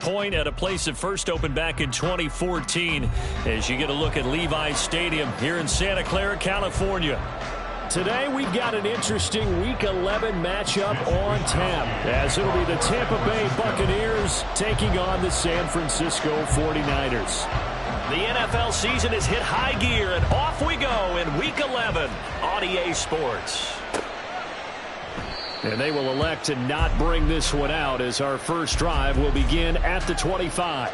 Point at a place that first opened back in 2014 as you get a look at Levi's Stadium here in Santa Clara, California. Today we've got an interesting Week 11 matchup on tap, as it'll be the Tampa Bay Buccaneers taking on the San Francisco 49ers. The NFL season has hit high gear, and off we go in Week 11 on EA Sports. And they will elect to not bring this one out as our first drive will begin at the 25.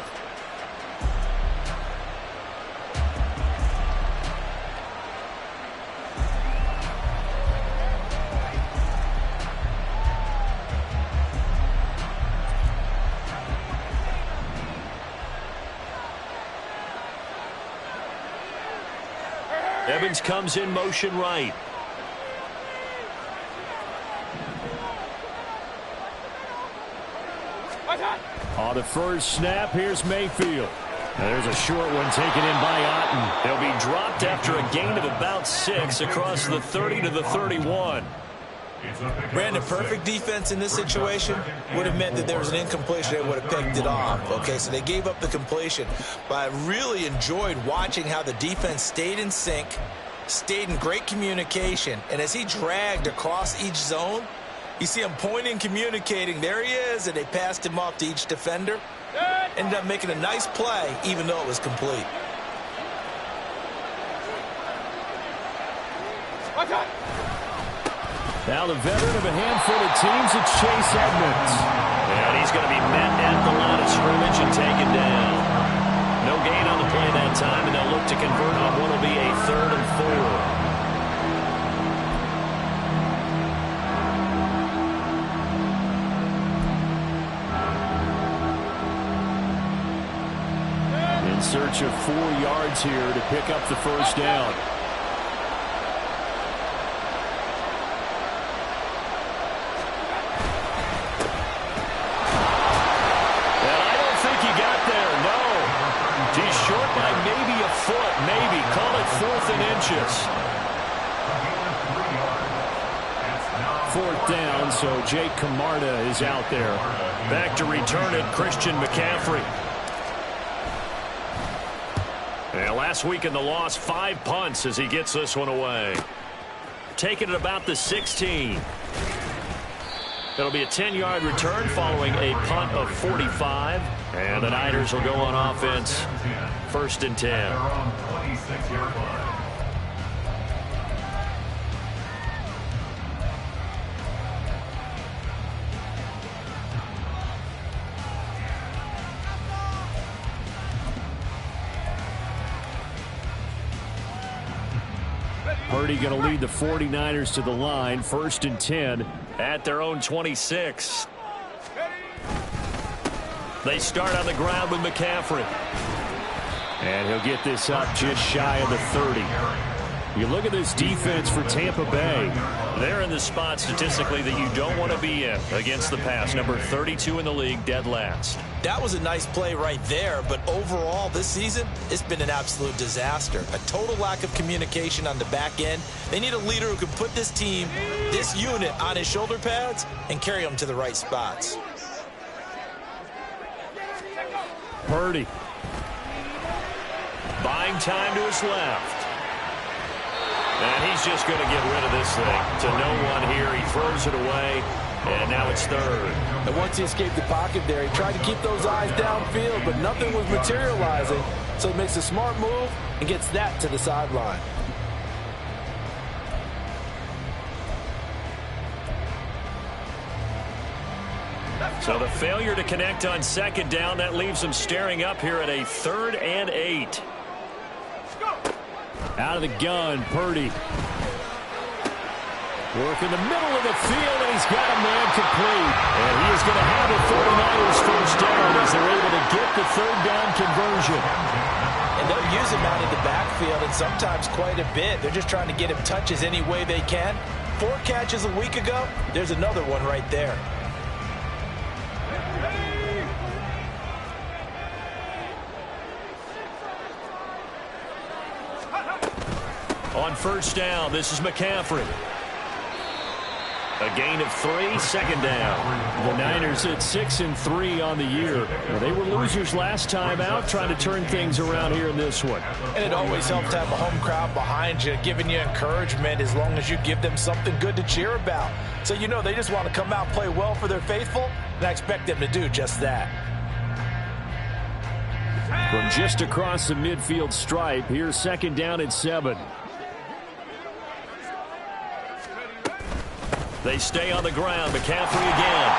Evans comes in motion right. On the first snap, here's Mayfield. There's a short one taken in by Otten. He'll be dropped after a gain of about 6 across the 30 to the 31. Brandon, perfect defense in this situation would have meant that there was an incompletion. They would have picked it off. Okay, so they gave up the completion. But I really enjoyed watching how the defense stayed in sync, stayed in great communication. And as he dragged across each zone, you see him pointing, communicating. There he is, and they passed him off to each defender. Ended up making a nice play, even though it was complete. Now the veteran of a handful of teams, it's Chase Edmonds. And he's going to be met at the line of scrimmage and taken down. No gain on the play that time, and they'll look to convert on what will be a 3rd and 4. In search of 4 yards here to pick up the first down. And I don't think he got there, no. He's short by maybe a foot, maybe. Call it 4th and inches. 4th down, so Jake Camarda is out there. Back to return it, Christian McCaffrey. Yeah, last week in the loss, 5 punts as he gets this one away. Taking it about the 16. It'll be a 10-yard return following a punt of 45. And the Niners will go on offense. 1st and 10. Purdy going to lead the 49ers to the line. 1st and 10. At their own 26. They start on the ground with McCaffrey. And he'll get this up just shy of the 30. You look at this defense for Tampa Bay. They're in the spot statistically that you don't want to be in against the pass. Number 32 in the league, dead last. That was a nice play right there, but overall this season, it's been an absolute disaster. A total lack of communication on the back end. They need a leader who can put this team, this unit, on his shoulder pads and carry them to the right spots. Purdy. Buying time to his left. And he's just going to get rid of this thing to no one here. He throws it away, and now it's 3rd. And once he escaped the pocket there, he tried to keep those eyes downfield, but nothing was materializing. So he makes a smart move and gets that to the sideline. So the failure to connect on 2nd down, that leaves them staring up here at a 3rd and 8. Out of the gun, Purdy. Work in the middle of the field, and he's got a man complete. And he is going to have the 49ers first down as they're able to get the 3rd down conversion. And they'll use him out of the backfield, and sometimes quite a bit. They're just trying to get him touches any way they can. 4 catches a week ago, there's another one right there. On 1st down, this is McCaffrey. A gain of 3, second down. The Niners at 6-3 on the year. Well, they were losers last time out, trying to turn things around here in this one. And it always helps to have a home crowd behind you, giving you encouragement as long as you give them something good to cheer about. So you know they just want to come out and play well for their faithful, and I expect them to do just that. From just across the midfield stripe, here's second down and 7. They stay on the ground. McCaffrey again.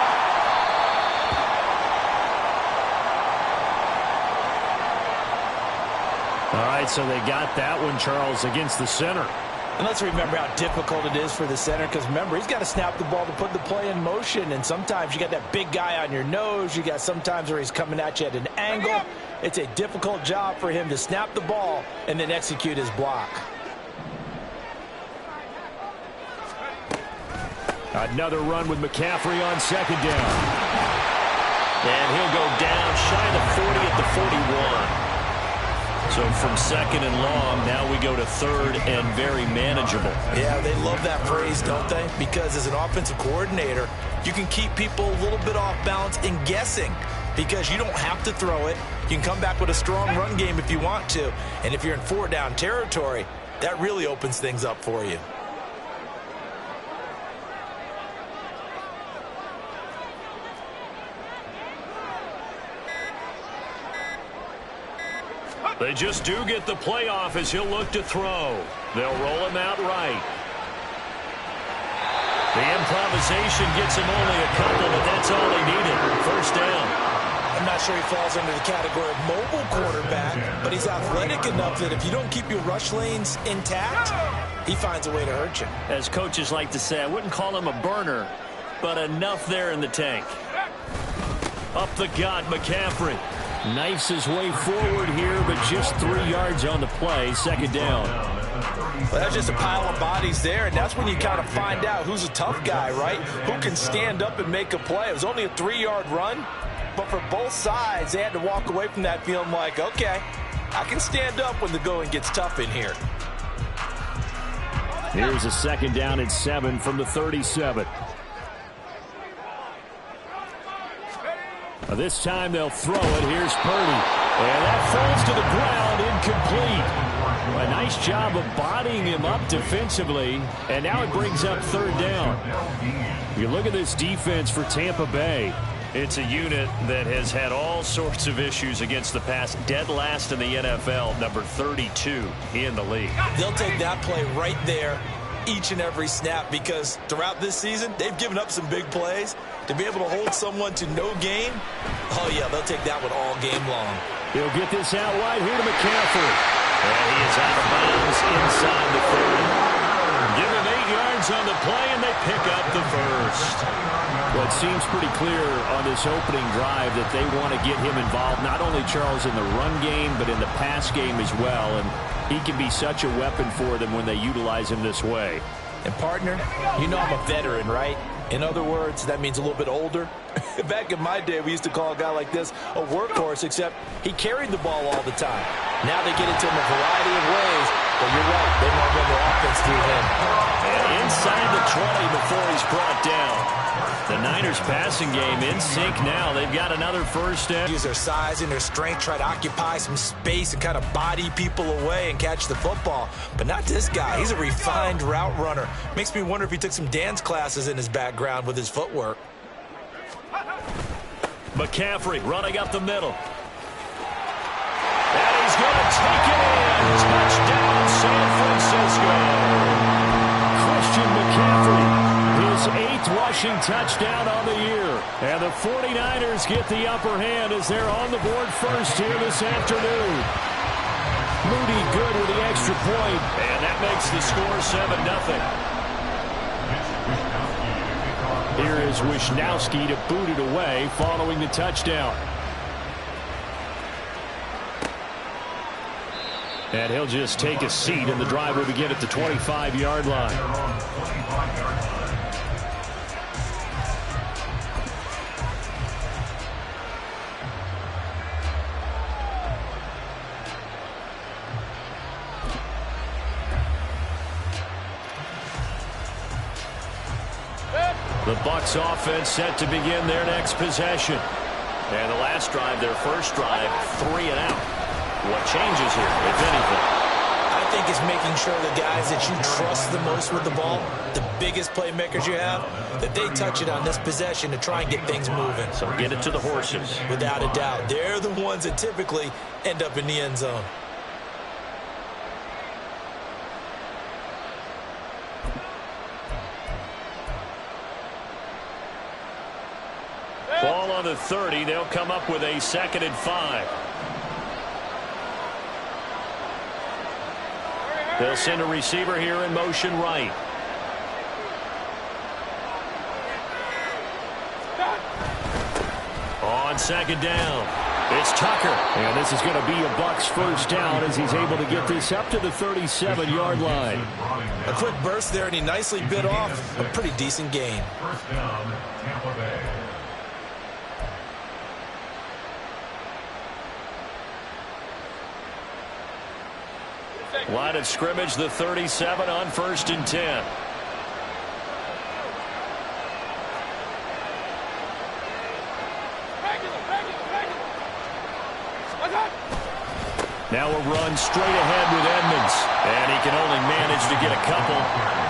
All right, so they got that one, Charles, against the center. And let's remember how difficult it is for the center, because remember, he's got to snap the ball to put the play in motion, and sometimes you got that big guy on your nose. You got sometimes where he's coming at you at an angle. It's a difficult job for him to snap the ball and then execute his block. Another run with McCaffrey on second down. And he'll go down shy of the 40 at the 41. So from second and long, now we go to third and very manageable. Yeah, they love that phrase, don't they? Because as an offensive coordinator, you can keep people a little bit off balance and guessing because you don't have to throw it. You can come back with a strong run game if you want to. And if you're in 4-down territory, that really opens things up for you. They just do get the playoff as he'll look to throw. They'll roll him out right. The improvisation gets him only a couple, but that's all he needed. First down. I'm not sure he falls under the category of mobile quarterback, but he's athletic enough that if you don't keep your rush lanes intact, he finds a way to hurt you. As coaches like to say, I wouldn't call him a burner, but enough there in the tank. Up the gut, McCaffrey. Knifes his way forward here, but just 3 yards on the play. Second down. Well, that's just a pile of bodies there, and that's when you kind of find out who's a tough guy, right? Who can stand up and make a play. It was only a 3-yard run, but for both sides, they had to walk away from that feeling like, okay, I can stand up when the going gets tough in here. Here's a second down and 7 from the 37. This time they'll throw it. Here's Purdy. And that falls to the ground, incomplete. A nice job of bodying him up defensively. And now it brings up third down. You look at this defense for Tampa Bay. It's a unit that has had all sorts of issues against the pass. Dead last in the NFL, number 32 in the league. They'll take that play right there each and every snap because throughout this season, they've given up some big plays. To be able to hold someone to no gain, oh, yeah, they'll take that one all game long. He'll get this out wide here to McCaffrey. And he is out of bounds inside the 30. Give him 8 yards on the play, and they pick up the first. Well, it seems pretty clear on this opening drive that they want to get him involved, not only, Charles, in the run game, but in the pass game as well. And he can be such a weapon for them when they utilize him this way. And, partner, you know I'm a veteran, right? In other words, that means a little bit older. Back in my day, we used to call a guy like this a workhorse, except he carried the ball all the time. Now they get it to him a variety of ways, but you're right, they want to run their offense through him. And inside the 20 before he's brought down. The Niners passing game in sync now. They've got another first down. Use their size and their strength, try to occupy some space and kind of body people away and catch the football. But not this guy. He's a refined route runner. Makes me wonder if he took some dance classes in his background with his footwork. McCaffrey running up the middle. And he's going to take it in. Touchdown, San Francisco. Christian McCaffrey. His 8th rushing touchdown on the year. And the 49ers get the upper hand as they're on the board first here this afternoon. Moody good with the extra point. And that makes the score 7-0. Here is Wisnowski to boot it away following the touchdown. And he'll just take a seat, and the drive will begin at the 25-yard line. The Bucs offense set to begin their next possession. And the last drive, their first drive, 3 and out. What changes here, if anything? I think it's making sure the guys that you trust the most with the ball, the biggest playmakers you have, that they touch it on this possession to try and get things moving. So get it to the horses. Without a doubt. They're the ones that typically end up in the end zone. Ball on the 30. They'll come up with a 2nd and 5. They'll send a receiver here in motion right. On 2nd down, it's Tucker. And this is going to be a Bucs first down as he's able to get this up to the 37-yard line. A quick burst there, and he nicely bit off a pretty decent gain. First down, Tampa Bay. Line of scrimmage, the 37 on 1st and 10. Now a run straight ahead with Edmonds. And he can only manage to get a couple.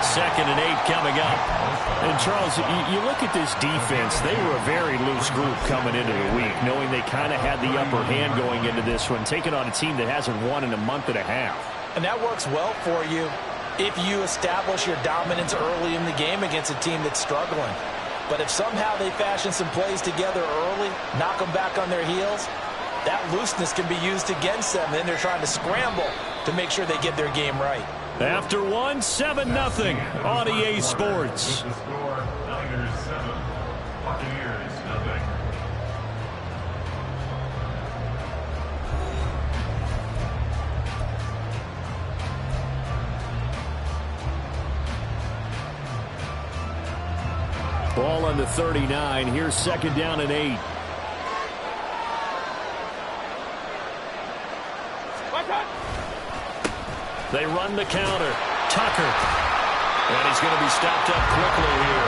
2nd and 8 coming up. And Charles, you look at this defense, they were a very loose group coming into the week, knowing they kind of had the upper hand going into this one, taking on a team that hasn't won in a month and a half. And that works well for you if you establish your dominance early in the game against a team that's struggling. But if somehow they fashion some plays together early, knock them back on their heels, that looseness can be used against them. Then they're trying to scramble to make sure they get their game right. After 7-0 on EA Sports. The score, Niners 7, Buccaneers 0. Ball on the 39. Here's 2nd down and 8. They run the counter. Tucker. And he's going to be stopped up quickly here.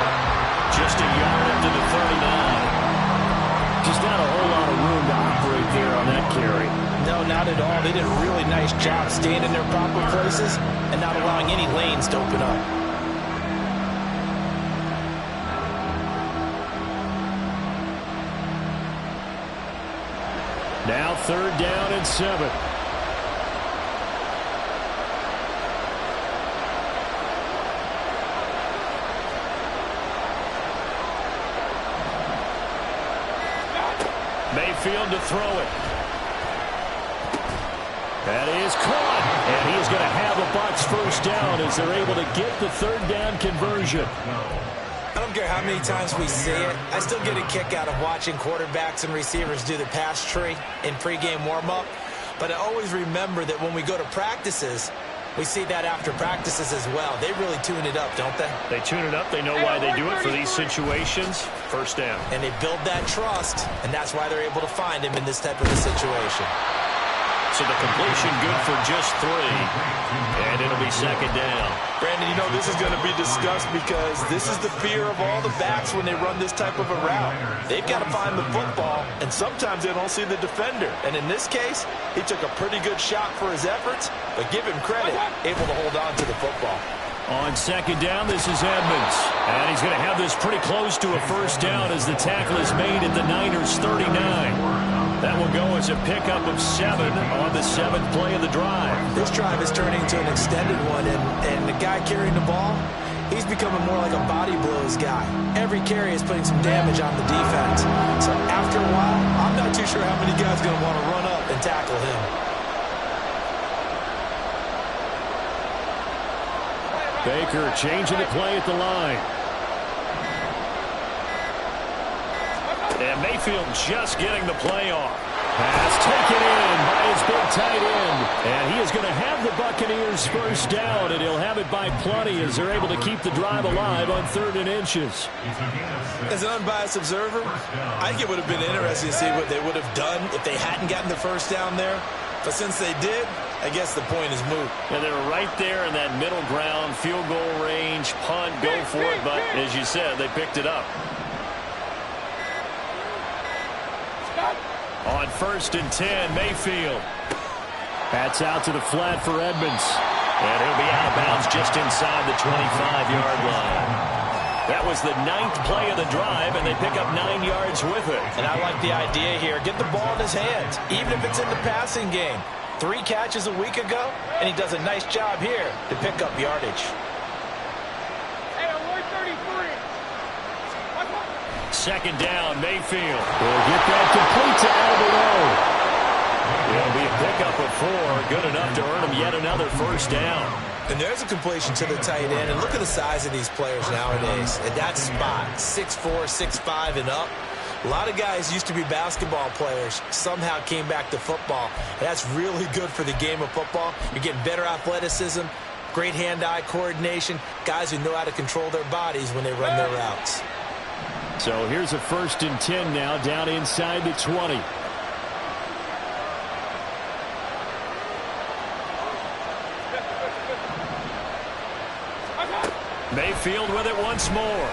Just a yard up to the 39. Just not a whole lot of room to operate there on that carry. No, not at all. They did a really nice job staying in their proper places and not allowing any lanes to open up. Now 3rd down and 7. Mayfield to throw it. That is caught. And he is going to have a Bucs first down as they're able to get the 3rd down conversion. I don't care how many times we see it. I still get a kick out of watching quarterbacks and receivers do the pass tree in pregame warm-up. But I always remember that when we go to practices, we see that after practices as well. They really tune it up, don't they? They tune it up. They know why they do it for these situations. First down. And they build that trust, and that's why they're able to find him in this type of a situation. So the completion good for just 3. And it'll be 2nd down. Brandon, you know this is going to be discussed because this is the fear of all the backs when they run this type of a route. They've got to find the football, and sometimes they don't see the defender. And in this case, he took a pretty good shot for his efforts, but give him credit, able to hold on to the football. On 2nd down, this is Edmonds. And he's going to have this pretty close to a first down as the tackle is made at the Niners' 39. That will go as a pickup of 7 on the 7th play of the drive. This drive is turning into an extended one, and the guy carrying the ball, he's becoming more like a body blows guy. Every carry is putting some damage on the defense. So after a while, I'm not too sure how many guys are going to want to run up and tackle him. Baker changing the play at the line. And Mayfield just getting the play off. Pass taken in by his big tight end. And he is going to have the Buccaneers first down, and he'll have it by plenty as they're able to keep the drive alive on 3rd and inches. As an unbiased observer, I think it would have been interesting to see what they would have done if they hadn't gotten the first down there. But since they did, I guess the point is moot. And they were right there in that middle ground, field goal range, punt, go for it. But as you said, they picked it up. On 1st and 10, Mayfield. That's out to the flat for Edmonds. And he'll be out of bounds just inside the 25-yard line. That was the 9th play of the drive, and they pick up 9 yards with it. And I like the idea here. Get the ball in his hands, even if it's in the passing game. 3 catches a week ago, and he does a nice job here to pick up yardage. Second down, Mayfield. Will get that complete to Alvaro. It'll be a pickup of 4, good enough to earn him yet another first down. And there's a completion to the tight end. And look at the size of these players nowadays. At that spot, 6'4", 6'5", and up. A lot of guys used to be basketball players, somehow came back to football. And that's really good for the game of football. You're getting better athleticism, great hand-eye coordination, guys who know how to control their bodies when they run their routes. So here's a 1st and 10 now, down inside the 20. Mayfield with it once more.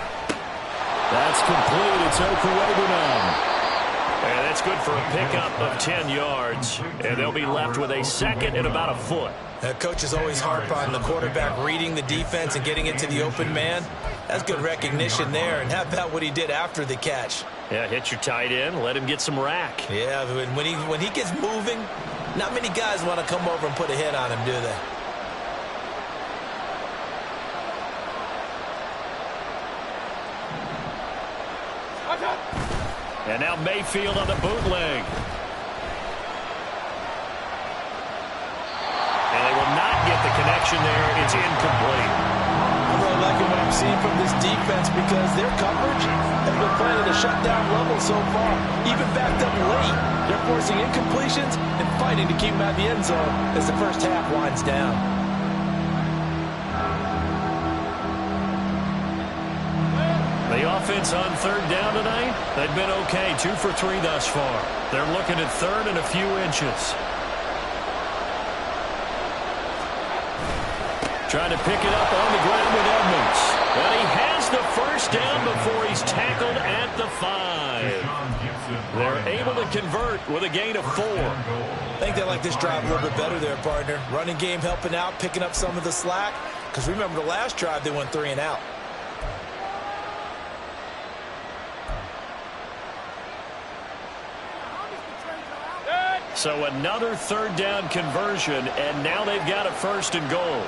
That's complete. It's Okuegbunam. And that's good for a pickup of 10 yards. And they'll be left with a 2nd and about a foot. Coaches always harp on the quarterback reading the defense and getting into the open man. That's good recognition there. And how about what he did after the catch? Yeah, hit your tight end, let him get some rack. Yeah, when he gets moving, not many guys want to come over and put a hit on him, do they? And now Mayfield on the bootleg. And they will not get the connection there. It's incomplete. I'm really liking what I'm seeing from this defense because their coverage has been playing at a shutdown level so far. Even backed up late, they're forcing incompletions and fighting to keep them out of the end zone as the first half winds down. The offense on 3rd down tonight, they've been okay. 2 for 3 thus far. They're looking at 3rd and a few inches. Trying to pick it up on the ground with Edmonds. But he has the first down before he's tackled at the 5. They're able to convert with a gain of 4. I think they like this drive a little bit better there, partner. Running game helping out, picking up some of the slack. Because remember the last drive, they went 3 and out. So another 3rd down conversion, and now they've got a 1st and goal.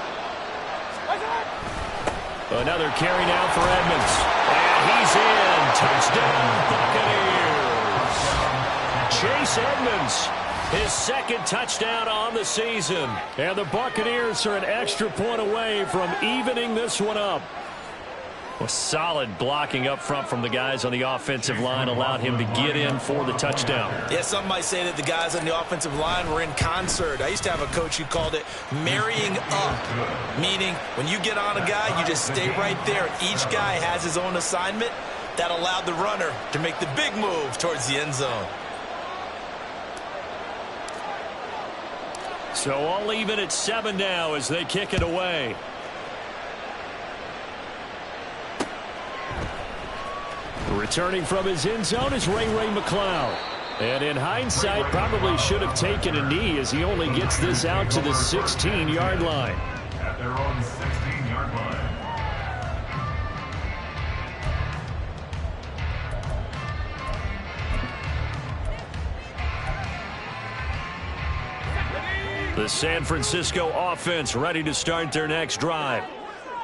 Another carry now for Edmonds. And he's in. Touchdown, Buccaneers. Chase Edmonds, his 2nd touchdown on the season. And the Buccaneers are an extra point away from evening this one up. Well, solid blocking up front from the guys on the offensive line allowed him to get in for the touchdown. Yeah, some might say that the guys on the offensive line were in concert. I used to have a coach who called it marrying up, meaning when you get on a guy, you just stay right there. Each guy has his own assignment. That allowed the runner to make the big move towards the end zone. So all even at 7 now as they kick it away. Returning from his end zone is Ray McCloud. And in hindsight, probably should have taken a knee as he only gets this out to the 16-yard line. At their own 16-yard line. The San Francisco offense ready to start their next drive.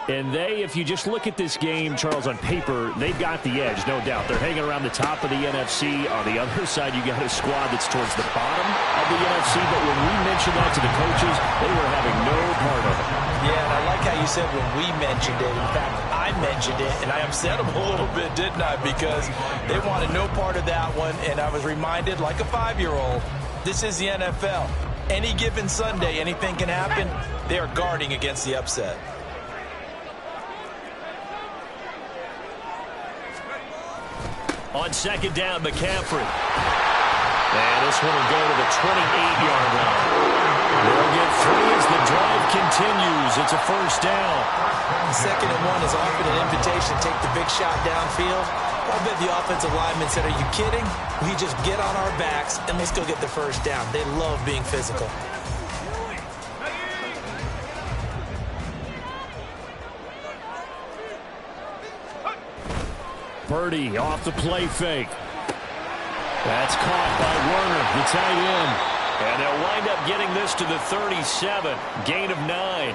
And they, if you just look at this game, Charles, on paper, they've got the edge, no doubt. They're hanging around the top of the NFC. On the other side, you got a squad that's towards the bottom of the NFC. But when we mentioned that to the coaches, they were having no part of it. Yeah, and I like how you said when we mentioned it. In fact, I mentioned it, and I upset them a little bit, didn't I? Because they wanted no part of that one, and I was reminded, like a 5-year-old, this is the NFL. Any given Sunday, anything can happen. They are guarding against the upset. On 2nd down, McCaffrey. And this one will go to the 28-yard line. They'll get 3 as the drive continues. It's a first down. 2nd and 1 is often an invitation to take the big shot downfield. I bet the offensive lineman said, are you kidding? We just get on our backs and let's go get the first down. They love being physical. Purdy off the play fake. That's caught by Werner, the tight end. And they'll wind up getting this to the 37. Gain of 9.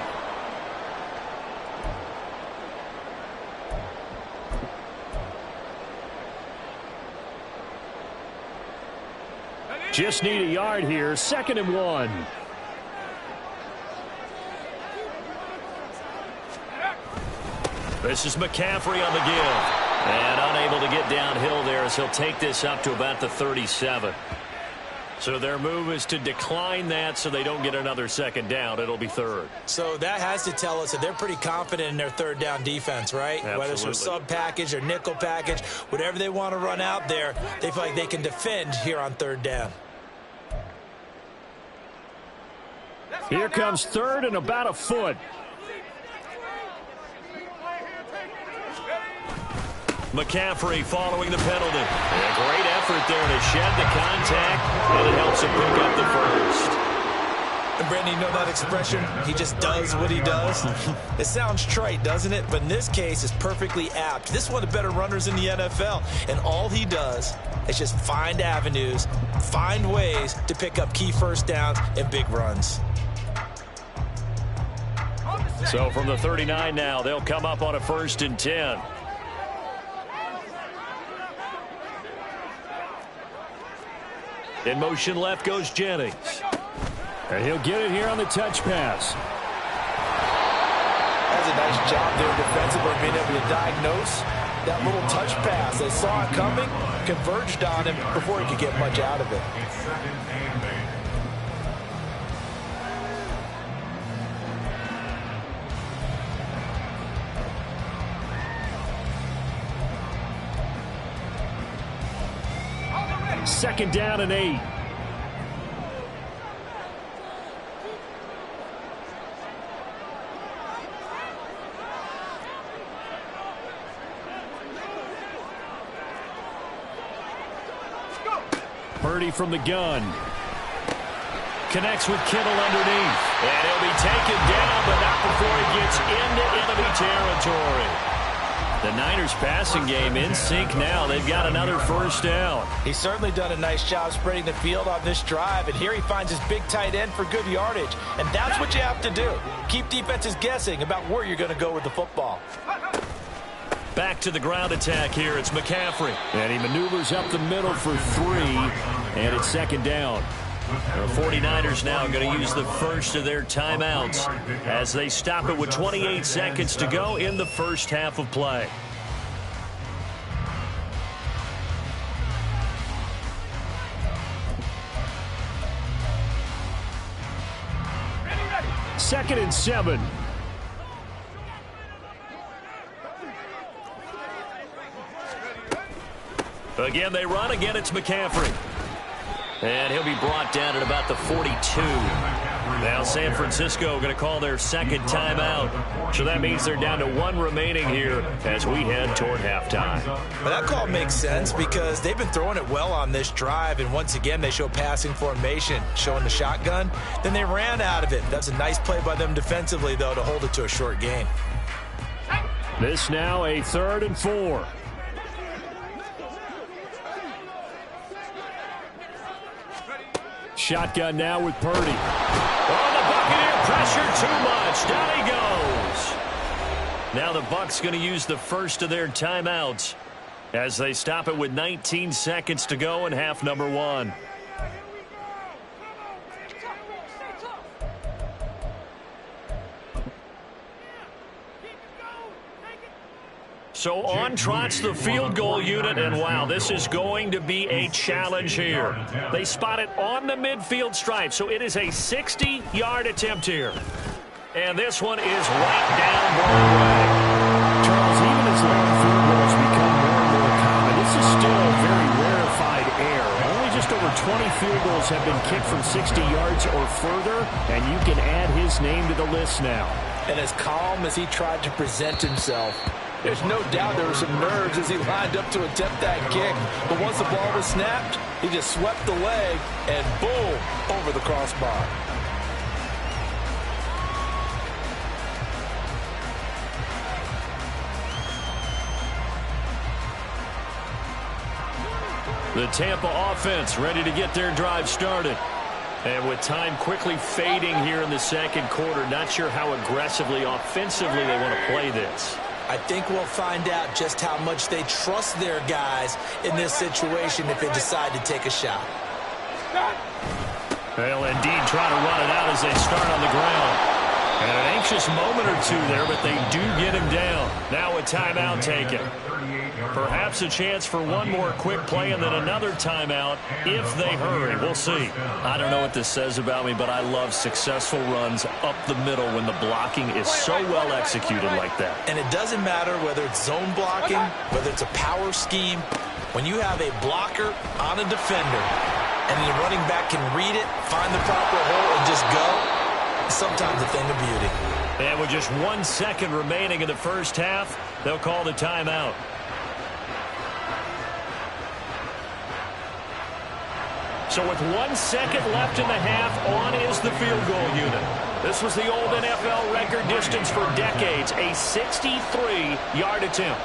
Just need a yard here. 2nd and 1. This is McCaffrey on the give. And unable to get downhill there as he'll take this up to about the 37. So their move is to decline that so they don't get another 2nd down. It'll be 3rd. So that has to tell us that they're pretty confident in their 3rd down defense, right? Absolutely. Whether it's their sub package or nickel package, whatever they want to run out there, they feel like they can defend here on 3rd down. Here comes 3rd and about a foot. McCaffrey following the penalty. And a great effort there to shed the contact, and it helps him pick up the first. And Brandon, you know that expression? He just does what he does. It sounds trite, doesn't it? But in this case, it's perfectly apt. This is one of the better runners in the NFL, and all he does is just find avenues, find ways to pick up key first downs and big runs. So from the 39 now, they'll come up on a 1st and 10. In motion left goes Jennings. And he'll get it here on the touch pass. That's a nice job there defensively, being able to diagnose that little touch pass. They saw it coming, converged on him before he could get much out of it. Second down and 8. Purdy from the gun. Connects with Kittle underneath. And he'll be taken down, but not before he gets into enemy territory. The Niners passing game in sync now. They've got another first down. He's certainly done a nice job spreading the field on this drive, and here he finds his big tight end for good yardage. And that's what you have to do. Keep defenses guessing about where you're going to go with the football. Back to the ground attack here. It's McCaffrey. And he maneuvers up the middle for 3, and it's 2nd down. The 49ers now going to use the first of their timeouts as they stop it with 28 seconds to go in the first half of play. Second and 7. Again, they run. Again, it's McCaffrey. And he'll be brought down at about the 42. Now San Francisco going to call their 2nd timeout. So that means they're down to 1 remaining here as we head toward halftime. But that call makes sense because they've been throwing it well on this drive. And once again, they show passing formation, showing the shotgun. Then they ran out of it. That's a nice play by them defensively, though, to hold it to a short gain. This now a 3rd and 4. Shotgun now with Purdy. Oh, the Buccaneer pressure too much. Down he goes. Now the Bucs going to use the first of their timeouts as they stop it with 19 seconds to go in half number 1. So on trots the field goal unit, and wow, this is going to be a challenge here. They spot it on the midfield stripe, so it is a 60-yard attempt here. And this one is right down Broadway. Charles, even as long field goals become more and more common, this is still a very rarefied air. Only just a over 20 field goals have been kicked from 60 yards or further, and you can add his name to the list now. And as calm as he tried to present himself, there's no doubt there were some nerves as he lined up to attempt that kick. But once the ball was snapped, he just swept the leg and boom, over the crossbar. The Tampa offense ready to get their drive started. And with time quickly fading here in the second quarter, not sure how aggressively, offensively they want to play this. I think we'll find out just how much they trust their guys in this situation if they decide to take a shot. They'll indeed try to run it out as they start on the ground. And an anxious moment or two there, but they do get him down. Now a timeout taken. Perhaps a chance for one more quick play and then another timeout if they hurry. We'll see. I don't know what this says about me, but I love successful runs up the middle when the blocking is so well executed like that. And it doesn't matter whether it's zone blocking, whether it's a power scheme. When you have a blocker on a defender and the running back can read it, find the proper hole, and just go, it's sometimes a thing of beauty. And with just 1 second remaining in the first half, they'll call the timeout. So with 1 second left in the half, on is the field goal unit. This was the old NFL record distance for decades, a 63-yard attempt.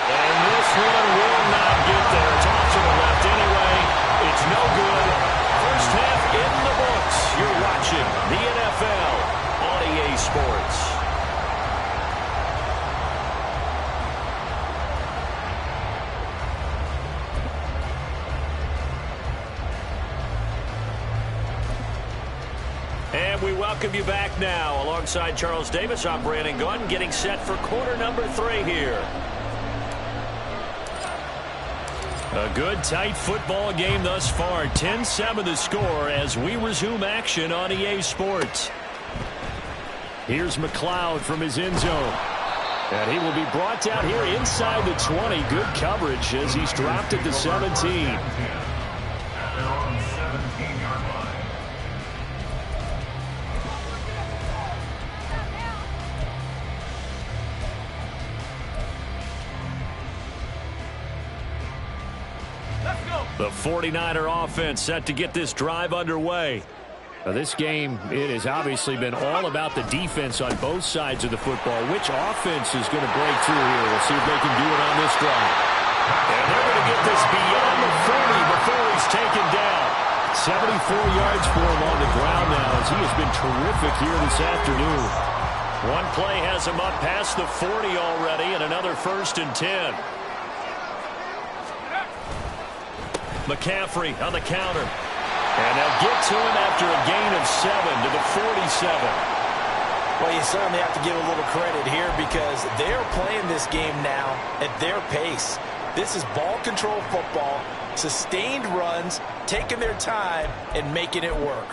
And this one will not get there. It's off to the left anyway. It's no good. First half in the books. You're watching the NFL on EA Sports. And we welcome you back now. Alongside Charles Davis, I'm Brandon Gunn, getting set for quarter number 3 here. A good, tight football game thus far. 10-7 the score as we resume action on EA Sports. Here's McLeod from his end zone. And he will be brought down here inside the 20. Good coverage as he's dropped at the 17. The 49er offense set to get this drive underway. Now this game, it has obviously been all about the defense on both sides of the football. Which offense is going to break through here? We'll see if they can do it on this drive. And they're going to get this beyond the 40 before he's taken down. 74 yards for him on the ground now as he has been terrific here this afternoon. One play has him up past the 40 already and another 1st and 10. McCaffrey on the counter. And they'll get to him after a gain of 7 to the 47. Well, you certainly have to give a little credit here because they're playing this game now at their pace. This is ball control football, sustained runs, taking their time, and making it work.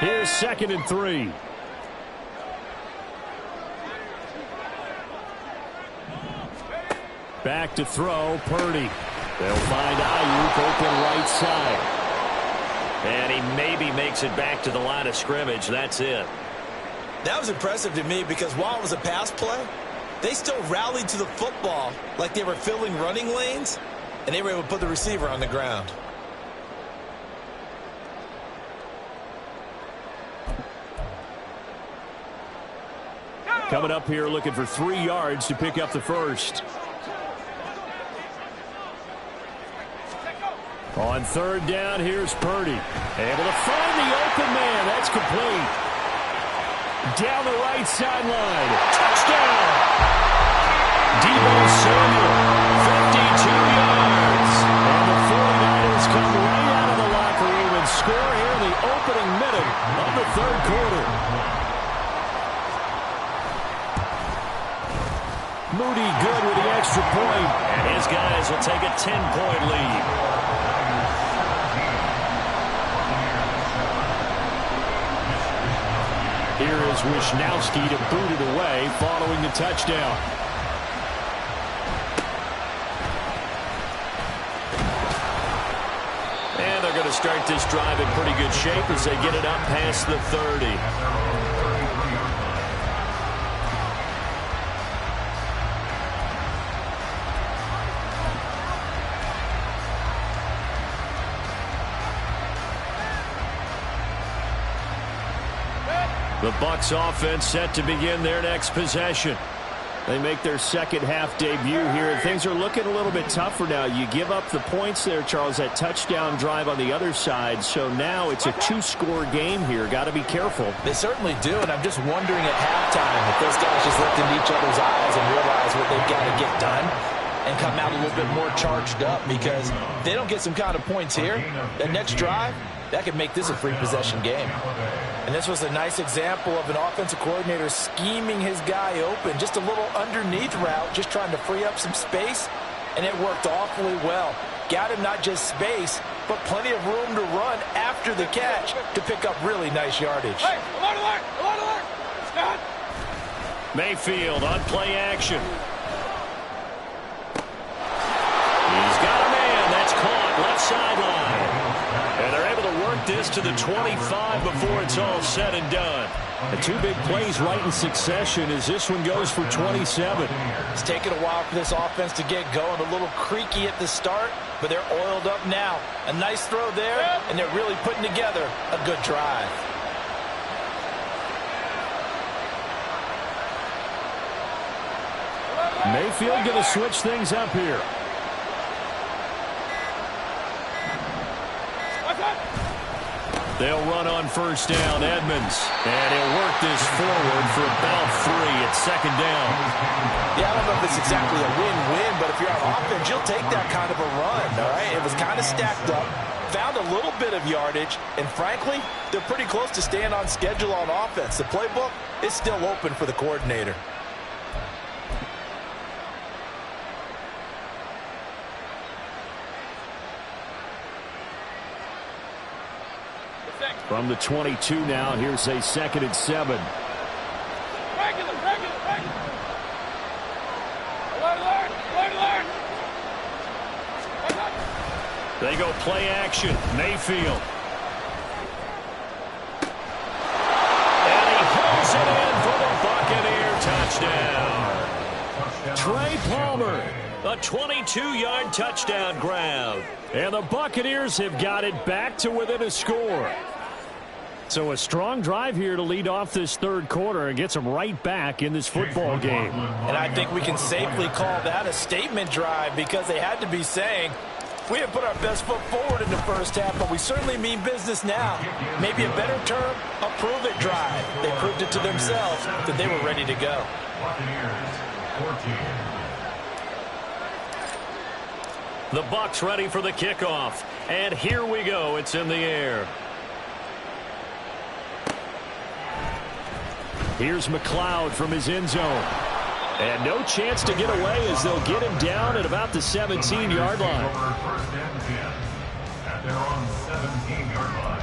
Here's 2nd and 3. Back to throw, Purdy. They'll find Ayuk open right side. And he maybe makes it back to the line of scrimmage. That's it. That was impressive to me because while it was a pass play, they still rallied to the football like they were filling running lanes, and they were able to put the receiver on the ground. Coming up here looking for 3 yards to pick up the first. On 3rd down, here's Purdy. Able to find the open man. That's complete. Down the right sideline. Touchdown. Deebo Samuel, 52 yards. And the 49ers come right out of the locker room and score here in the opening minute of the 3rd quarter. Moody good with the extra point. And his guys will take a 10-point lead. Here allows Wisnowski to boot it away following the touchdown. And they're going to start this drive in pretty good shape as they get it up past the 30. The Bucs offense set to begin their next possession. They make their second half debut here, and things are looking a little bit tougher now. You give up the points there, Charles, that touchdown drive on the other side. So now it's a two-score game here. Got to be careful. They certainly do, and I'm just wondering at halftime if those guys just looked into each other's eyes and realize what they've got to get done and come out a little bit more charged up, because if they don't get some kind of points here, that next drive, that could make this a free possession game. And this was a nice example of an offensive coordinator scheming his guy open. Just a little underneath route, just trying to free up some space, and it worked awfully well. Got him not just space, but plenty of room to run after the catch to pick up really nice yardage. Hey, alert, alert, alert, alert. Scott. Mayfield on play action. He's got a man. That's caught left sideline. And they're able to work this to the 25 before it's all said and done. The two big plays right in succession as this one goes for 27. It's taken a while for this offense to get going. A little creaky at the start, but they're oiled up now. A nice throw there, and they're really putting together a good drive. Mayfield going to switch things up here. They'll run on first down, Edmonds. And he'll work this forward for about 3 at second down. Yeah, I don't know if it's exactly a win-win, but if you're on offense, you'll take that kind of a run, all right? It was kind of stacked up, found a little bit of yardage, and frankly, they're pretty close to staying on schedule on offense. The playbook is still open for the coordinator. From the 22 now, here's a 2nd and 7. Regular. Alert, alert. They go play action. Mayfield. And he hooks it in for the Buccaneer touchdown. Trey Palmer, a 22-yard touchdown grab. And the Buccaneers have got it back to within a score. So a strong drive here to lead off this third quarter and gets them right back in this football game. And I think we can safely call that a statement drive, because they had to be saying, we have put our best foot forward in the first half, but we certainly mean business now. Maybe a better term, a prove-it drive. They proved it to themselves that they were ready to go. The Bucs ready for the kickoff. And here we go. It's in the air. Here's McLeod from his end zone. And no chance to get away as they'll get him down at about the 17-yard line. First and 10 at their own 17-yard line.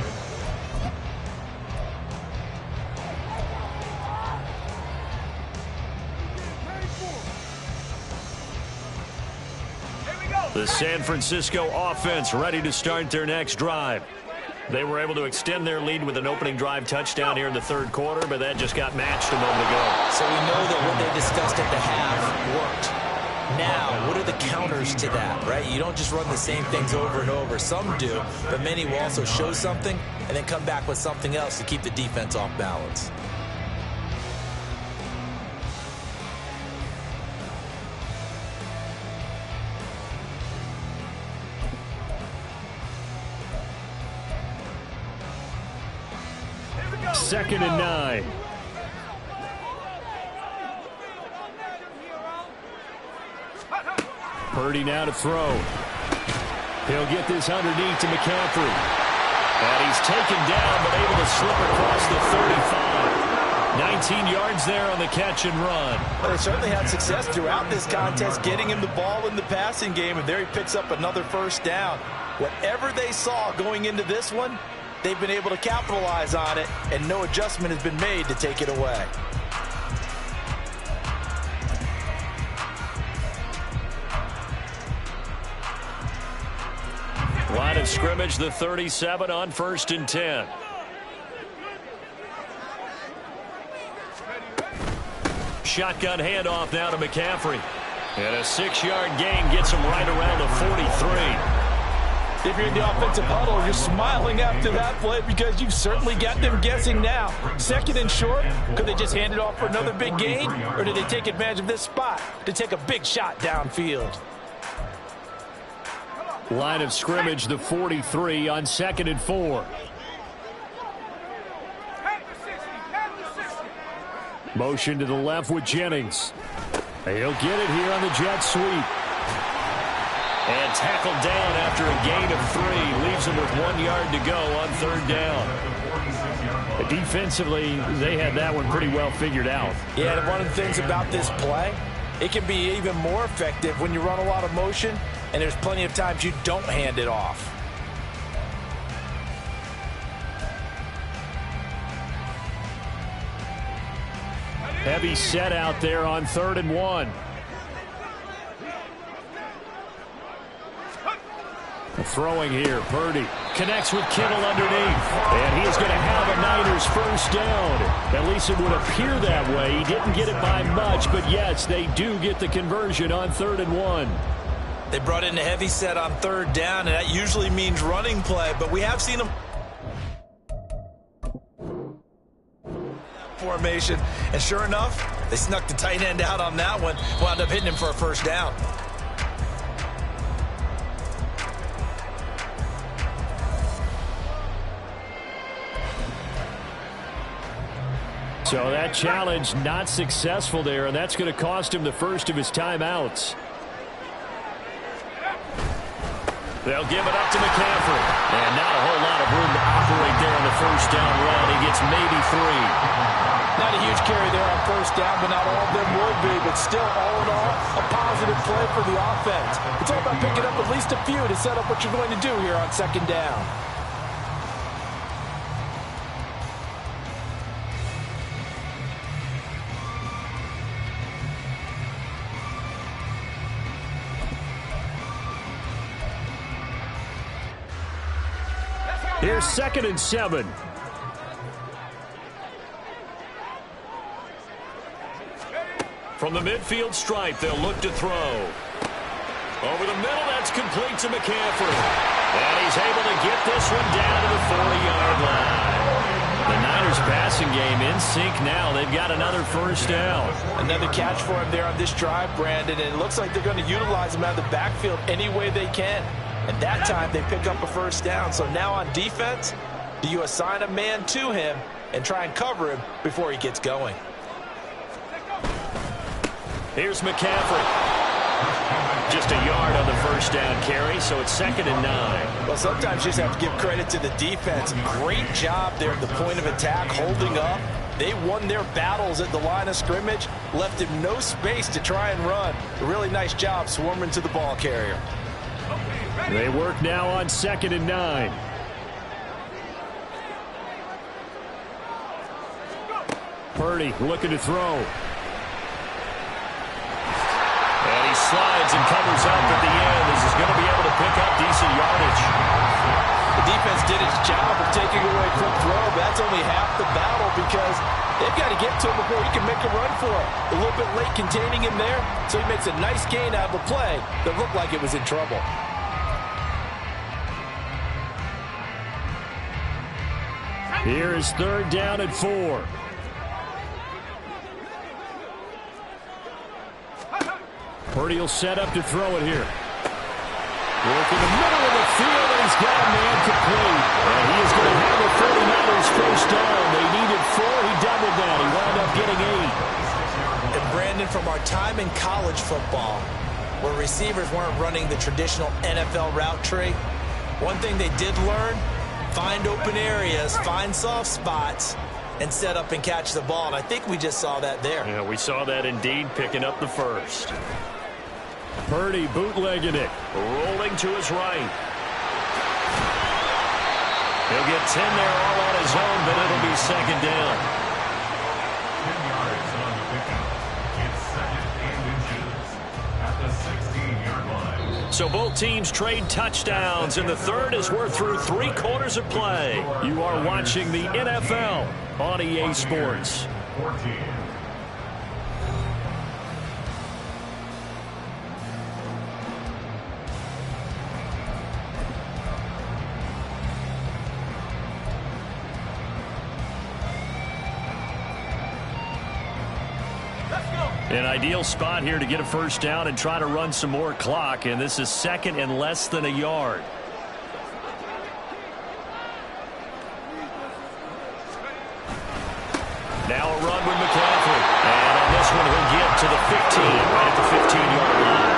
The San Francisco offense ready to start their next drive. They were able to extend their lead with an opening drive touchdown here in the third quarter, but that just got matched a moment ago. So we know that what they discussed at the half worked. Now, what are the counters to that, right? You don't just run the same things over and over. Some do, but many will also show something and then come back with something else to keep the defense off balance. Second and 9. Purdy now to throw. He'll get this underneath to McCaffrey. And he's taken down, but able to slip across the 35. 19 yards there on the catch and run. Well, they certainly had success throughout this contest getting him the ball in the passing game, and there he picks up another first down. Whatever they saw going into this one, they've been able to capitalize on it, and no adjustment has been made to take it away. Line of scrimmage, the 37 on 1st and 10. Shotgun handoff now to McCaffrey. And a 6-yard gain gets him right around the 43. If you're in the offensive huddle, you're smiling after that play because you've certainly got them guessing now. 2nd and short, could they just hand it off for another big gain? Or did they take advantage of this spot to take a big shot downfield? Line of scrimmage, the 43 on 2nd and 4. Motion to the left with Jennings. He'll get it here on the jet sweep. And tackled down after a gain of 3. Leaves him with 1 yard to go on 3rd down. Defensively, they had that one pretty well figured out. Yeah, and one of the things about this play, it can be even more effective when you run a lot of motion, and there's plenty of times you don't hand it off. Heavy set out there on 3rd and 1. Throwing here, Purdy connects with Kittle underneath, and he's going to have a Niners first down. At least it would appear that way. He didn't get it by much, but yes, they do get the conversion on 3rd and 1. They brought in a heavy set on 3rd down, and that usually means running play, but we have seen them formation, and sure enough, they snuck the tight end out on that one, wound up hitting him for a first down. So that challenge not successful there, and that's going to cost him the first of his timeouts. They'll give it up to McCaffrey. And not a whole lot of room to operate there on the first down run. He gets maybe 3. Not a huge carry there on first down, but not all of them will be. But still, all in all, a positive play for the offense. It's all about picking up at least a few to set up what you're going to do here on 2nd down. Here's 2nd and 7. From the midfield stripe, they'll look to throw. Over the middle, that's complete to McCaffrey. And he's able to get this one down to the 40-yard line. The Niners passing game in sync now. They've got another first down. Another catch for him there on this drive, Brandon, and it looks like they're going to utilize him out of the backfield any way they can. And that time, they pick up a first down. So now on defense, do you assign a man to him and try and cover him before he gets going? Here's McCaffrey. Just a yard on the first down carry, so it's 2nd and 9. Well, sometimes you just have to give credit to the defense. Great job there at the point of attack, holding up. They won their battles at the line of scrimmage, left him no space to try and run. A really nice job swarming to the ball carrier. They work now on 2nd and 9. Purdy looking to throw. And he slides and covers up at the end. This is going to be able to pick up decent yardage. The defense did its job of taking away a quick throw, but that's only half the battle because they've got to get to him before he can make a run for it. A little bit late containing him there, so he makes a nice gain out of a play that looked like it was in trouble. Here is 3rd down and 4. Purdy will set up to throw it here. Work in the middle of the field, and he's got a man complete. And he is going to have a 49ers first down. They needed 4. He doubled that. He wound up getting 8. And Brandon, from our time in college football, where receivers weren't running the traditional NFL route tree, one thing they did learn, find open areas, find soft spots, and set up and catch the ball. And I think we just saw that there. Yeah, we saw that indeed, picking up the first. Purdy bootlegging it. Rolling to his right. He'll get 10 there all on his own, but it'll be second down. 10 yards on the pickup. It's second and inches at the 16-yard line. So both teams trade touchdowns, and the third as we're through 3 quarters of play. You are watching the NFL on EA Sports. 14. An ideal spot here to get a first down and try to run some more clock, and this is second and less than a yard. Now a run with McCaffrey, and on this one he'll get to the 15, right at the 15-yard line.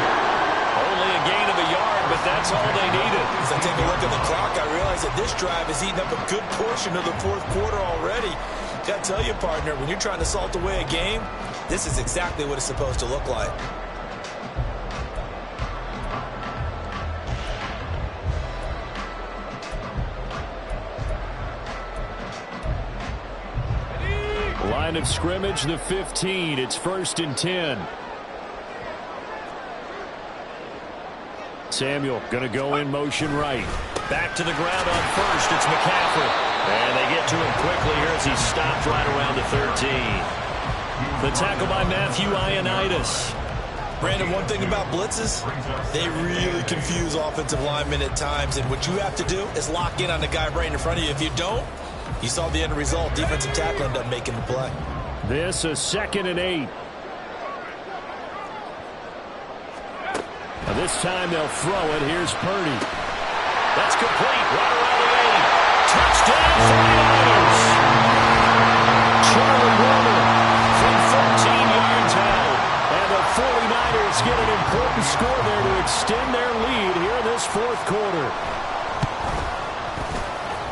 Only a gain of a yard, but that's all they needed. As I take a look at the clock, I realize that this drive has eaten up a good portion of the fourth quarter already. Got to tell you, partner, when you're trying to salt away a game, this is exactly what it's supposed to look like. Line of scrimmage, the 15. It's 1st and 10. Samuel going to go in motion right. Back to the ground on first. It's McCaffrey. And they get to him quickly here as he stopped right around the 13. The tackle by Matthew Ioannidis. Brandon, one thing about blitzes, they really confuse offensive linemen at times, and what you have to do is lock in on the guy right in front of you. If you don't, you saw the end result. Defensive tackle ended up making the play. This is 2nd and 8. Now this time they'll throw it. Here's Purdy. That's complete. Right around the 8. Touchdown for the Niners. Charlie Warner from 14 yards out. And the 49ers get an important score there to extend their lead here in this fourth quarter.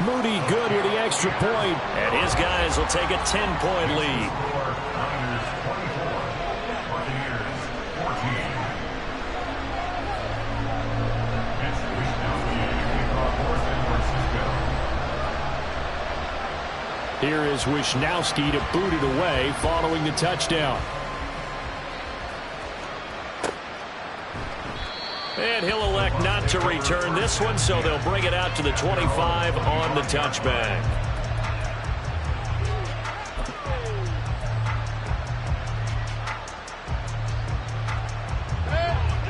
Moody good here, the extra point. And his guys will take a 10-point lead. Niners 24, Buccaneers 14. It's Wisnowski, Here is Wisnowski to boot it away following the touchdown. And he'll elect not to return this one, so they'll bring it out to the 25 on the touchback.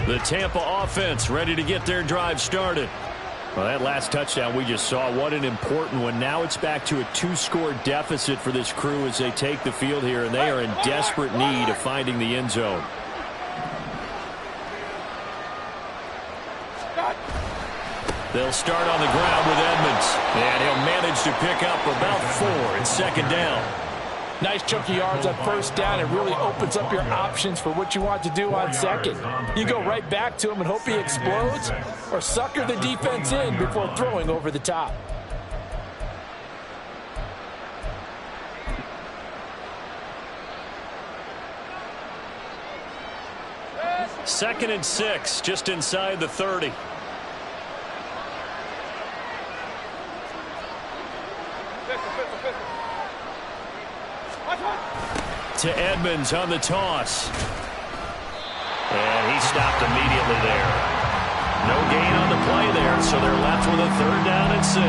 The Tampa offense ready to get their drive started. Well, that last touchdown we just saw, what an important one. Now it's back to a 2-score deficit for this crew as they take the field here, and they are in desperate need of finding the end zone. They'll start on the ground with Edmonds, and he'll manage to pick up about 4 in second down. Nice chunky yards on first down. It really opens up your options for what you want to do on second. You go right back to him and hope he explodes, or sucker the defense in before throwing over the top. Second and 6, just inside the 30. To Edmonds on the toss. And he stopped immediately there. No gain on the play there, so they're left with a 3rd down and 6.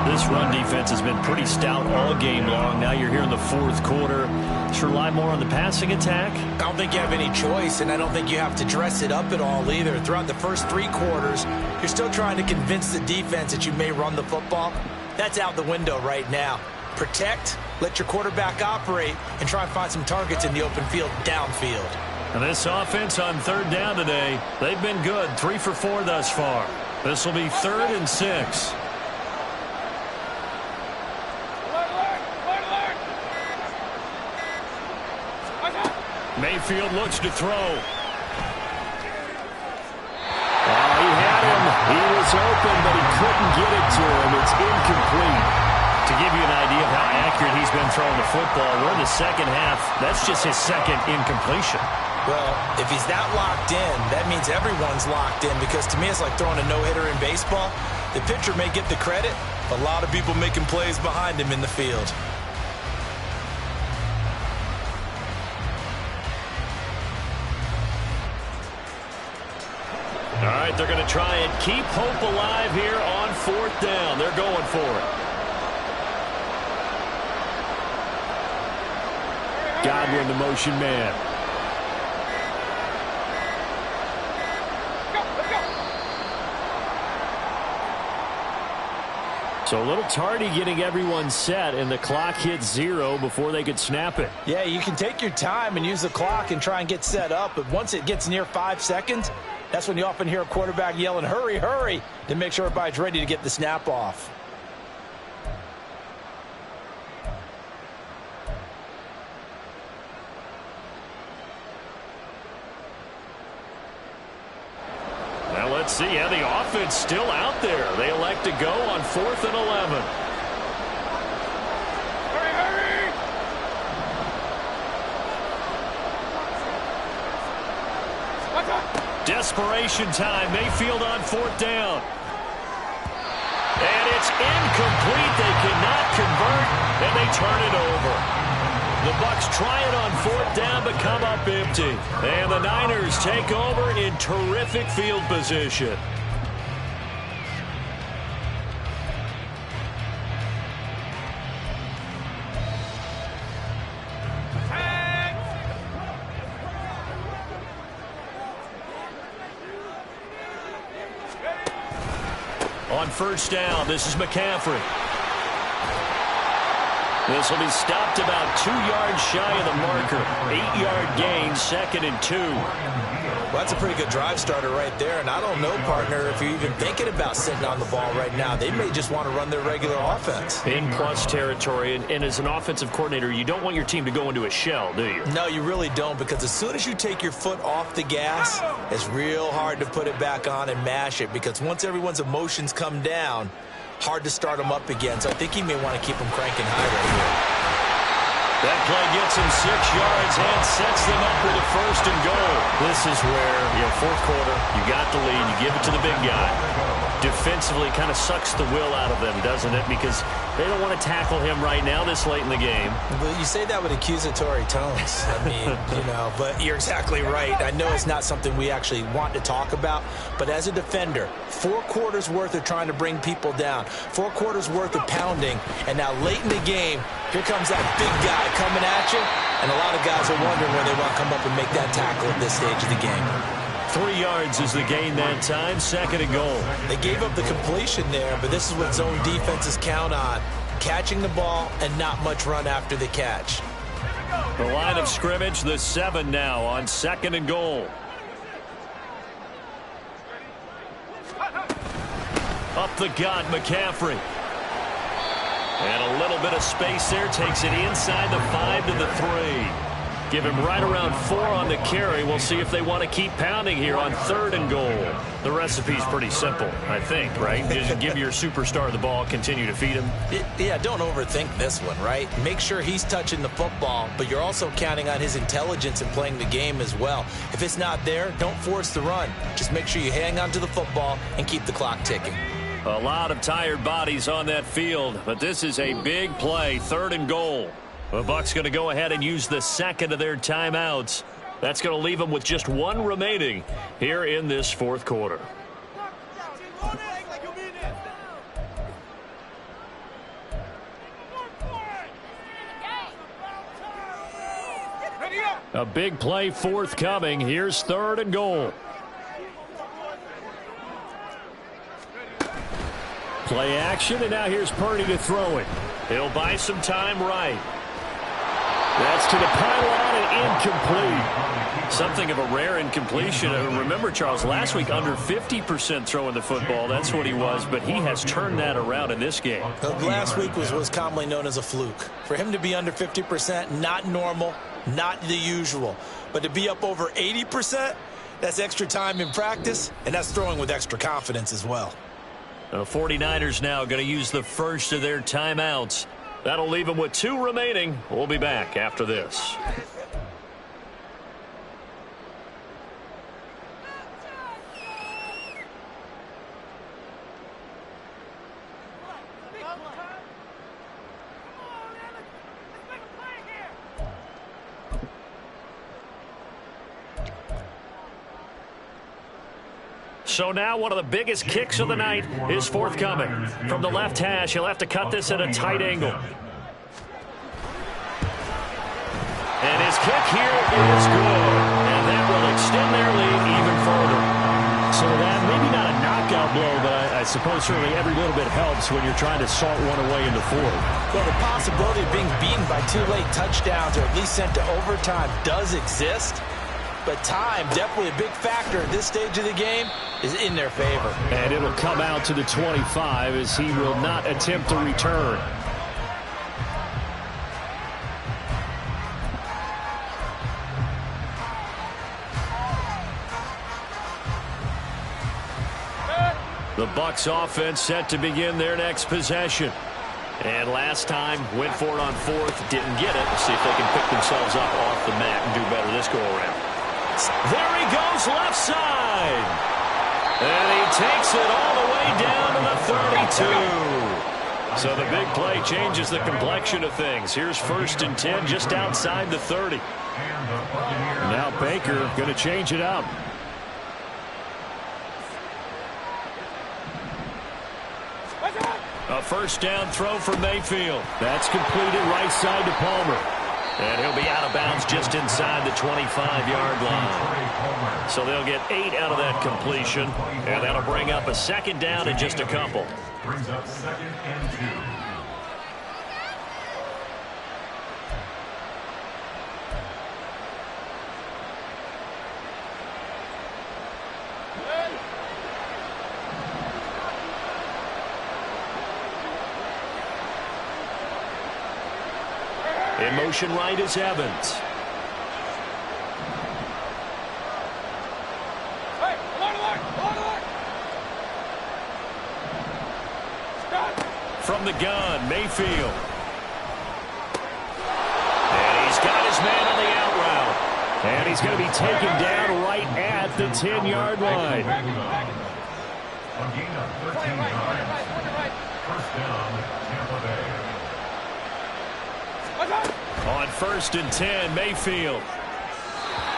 This run defense has been pretty stout all game long. Now you're here in the fourth quarter. Should rely more on the passing attack? I don't think you have any choice, and I don't think you have to dress it up at all either. Throughout the first 3 quarters, you're still trying to convince the defense that you may run the football. That's out the window right now. Protect, let your quarterback operate, and try and find some targets in the open field downfield. And this offense on 3rd down today, they've been good, 3 for 4 thus far. This will be 3rd and 6. Mayfield looks to throw. He had him. He was open, but he couldn't get it to him. It's incomplete. To give you an idea of how accurate he's been throwing the football, we're in the second half. That's just his 2nd incompletion. Well, if he's that locked in, that means everyone's locked in, because to me it's like throwing a no-hitter in baseball. The pitcher may get the credit. A lot of people making plays behind him in the field. All right, they're going to try and keep hope alive here on 4th down. They're going for it. Godwin, the motion man. So a little tardy getting everyone set, and the clock hit 0 before they could snap it. Yeah, you can take your time and use the clock and try and get set up, but once it gets near 5 seconds, that's when you often hear a quarterback yelling, hurry, hurry, to make sure everybody's ready to get the snap off. Now let's see how the offense still out there. They elect to go on 4th and 11. Hurry, hurry! Watch out! Desperation time. Mayfield on 4th down. And it's incomplete. They cannot convert, and they turn it over. The Bucs try it on 4th down, but come up empty. And the Niners take over in terrific field position. On 1st down, this is McCaffrey. This will be stopped about 2 yards shy of the marker. 8-yard gain, 2nd and 2. Well, that's a pretty good drive starter right there. And I don't know, partner, if you're even thinking about sitting on the ball right now. They may just want to run their regular offense. In plus territory. And as an offensive coordinator, you don't want your team to go into a shell, do you? No, you really don't, because as soon as you take your foot off the gas, it's real hard to put it back on and mash it, because once everyone's emotions come down, hard to start them up again. So I think he may want to keep them cranking high right here. That play gets him 6 yards and sets them up with a 1st and goal. This is where, 4th quarter, you got the lead, you give it to the big guy. Defensively kind of sucks the will out of them, doesn't it? Because they don't want to tackle him right now this late in the game. Well, you say that with accusatory tones. I mean, but you're exactly right. I know it's not something we actually want to talk about, but as a defender, 4 quarters worth of trying to bring people down, 4 quarters worth of pounding, and now late in the game, here comes that big guy coming at you, and a lot of guys are wondering when they want to come up and make that tackle at this stage of the game. 3 yards is the gain that time, 2nd and goal. They gave up the completion there, but this is what zone defenses count on. Catching the ball and not much run after the catch. The line of scrimmage, the 7 now on 2nd and goal. Up the gut, McCaffrey. And a little bit of space there, takes it inside the 5 to the 3. Give him right around 4 on the carry. We'll see if they want to keep pounding here on 3rd and goal. The recipe's pretty simple, I think, right? Just give your superstar the ball, continue to feed him. Yeah, don't overthink this one, right? Make sure he's touching the football, but you're also counting on his intelligence in playing the game as well. If it's not there, don't force the run. Just make sure you hang on to the football and keep the clock ticking. A lot of tired bodies on that field, but this is a big play, 3rd and goal. The Bucs going to go ahead and use the 2nd of their timeouts. That's going to leave them with just 1 remaining here in this 4th quarter. A big play forthcoming. Here's 3rd and goal. Play action, and now here's Purdy to throw it. He'll buy some time right. That's to the pylon and incomplete. Something of a rare incompletion. Remember, Charles, last week under 50% throwing the football. That's what he was, but he has turned that around in this game. Last week was commonly known as a fluke. For him to be under 50%, not normal, not the usual. But to be up over 80%, that's extra time in practice, and that's throwing with extra confidence as well. The 49ers now going to use the 1st of their timeouts. That'll leave them with 2 remaining. We'll be back after this. So now one of the biggest kicks of the night is forthcoming. From the left hash, he'll have to cut this at a tight angle. And his kick here is good. And that will extend their lead even further. So that, maybe not a knockout blow, but I suppose certainly every little bit helps when you're trying to salt one away in the fourth. Well, the possibility of being beaten by 2 late touchdowns or at least sent to overtime does exist. But time, definitely a big factor at this stage of the game, is in their favor. And it'll come out to the 25 as he will not attempt to return. The Bucs offense set to begin their next possession. And last time, went for it on fourth, didn't get it. Let's see if they can pick themselves up off the mat and do better this go-around. There he goes, left side. And he takes it all the way down to the 32. So the big play changes the complexion of things. Here's 1st and 10 just outside the 30. Now Baker going to change it up. A 1st down throw for Mayfield. That's completed right side to Palmer. And he'll be out of bounds just inside the 25-yard line. So they'll get 8 out of that completion. And that'll bring up a 2nd down in just a couple. Brings up 2nd and 2. In motion right is Evans. Hey, From the gun, Mayfield. And he's got his man on the out route. And he's going to be taken down right at the 10-yard line. A gain of 13 yards. 1st down, Tampa Bay. On 1st and 10, Mayfield.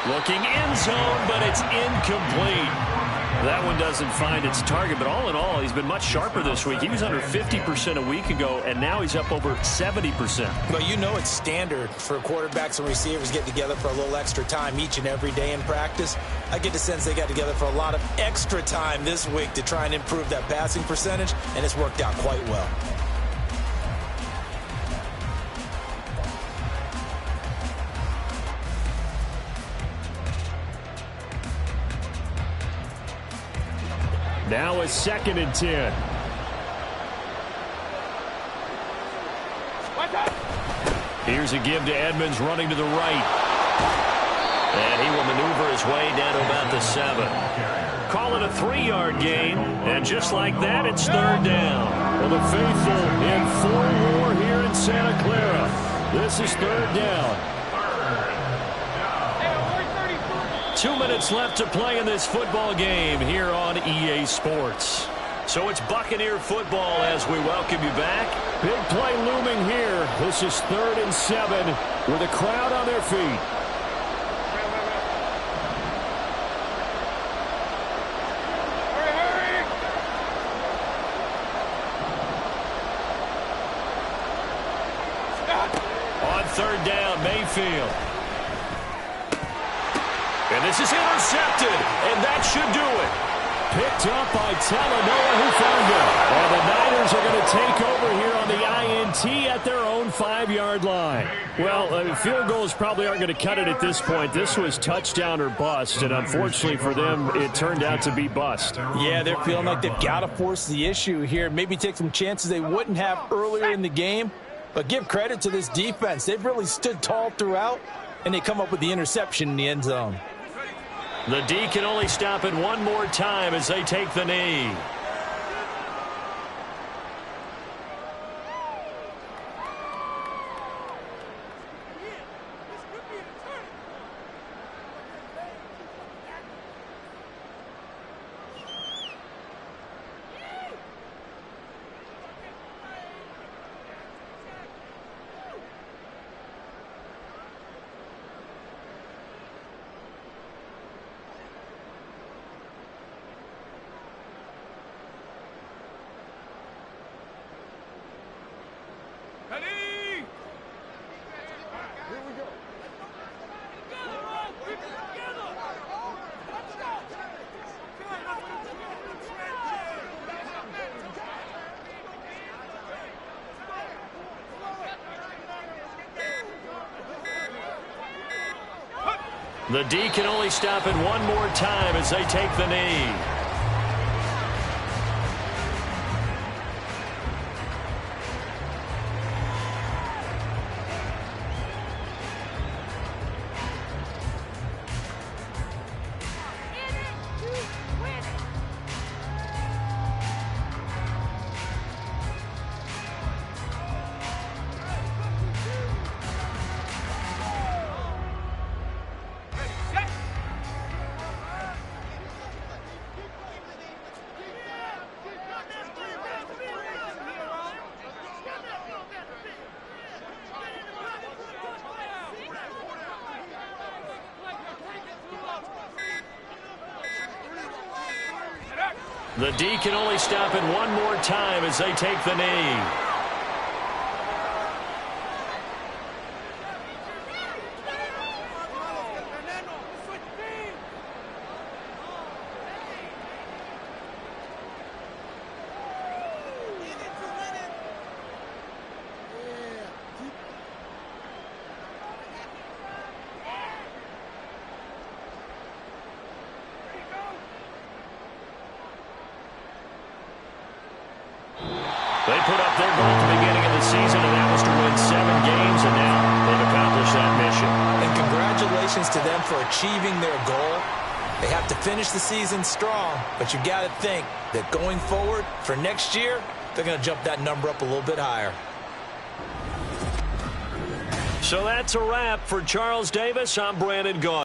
Looking end zone, but it's incomplete. That one doesn't find its target, but all in all, he's been much sharper this week. He was under 50% a week ago, and now he's up over 70%. Well, you know it's standard for quarterbacks and receivers get together for a little extra time each and every day in practice. I get the sense they got together for a lot of extra time this week to try and improve that passing percentage, and it's worked out quite well. Now a 2nd and 10. Here's a give to Edmonds running to the right. And he will maneuver his way down to about the 7. Call it a 3-yard gain. And just like that, it's 3rd down. Well, the faithful in full war here in Santa Clara. This is 3rd down. 2 minutes left to play in this football game here on EA Sports. So it's Buccaneer football as we welcome you back. Big play looming here. This is 3rd and 7 with a crowd on their feet. On 3rd down, Mayfield. And this is intercepted, and that should do it. Picked up by Talanoa Hufanga. And the Niners are going to take over here on the INT at their own 5-yard line. Well, field goals probably aren't going to cut it at this point. This was touchdown or bust, and unfortunately for them, it turned out to be bust. Yeah, they're feeling like they've got to force the issue here. Maybe take some chances they wouldn't have earlier in the game. But give credit to this defense. They've really stood tall throughout, and they come up with the interception in the end zone. The D can only stop it one more time as they take the knee. The D can only stop it one more time as they take the knee. The D can only stop it one more time as they take the knee. They put up their goal at the beginning of the season, and that was to win 7 games, and now they've accomplished that mission. And congratulations to them for achieving their goal. They have to finish the season strong, but you got to think that going forward for next year, they're going to jump that number up a little bit higher. So that's a wrap for Charles Davis. I'm Brandon Gaudin.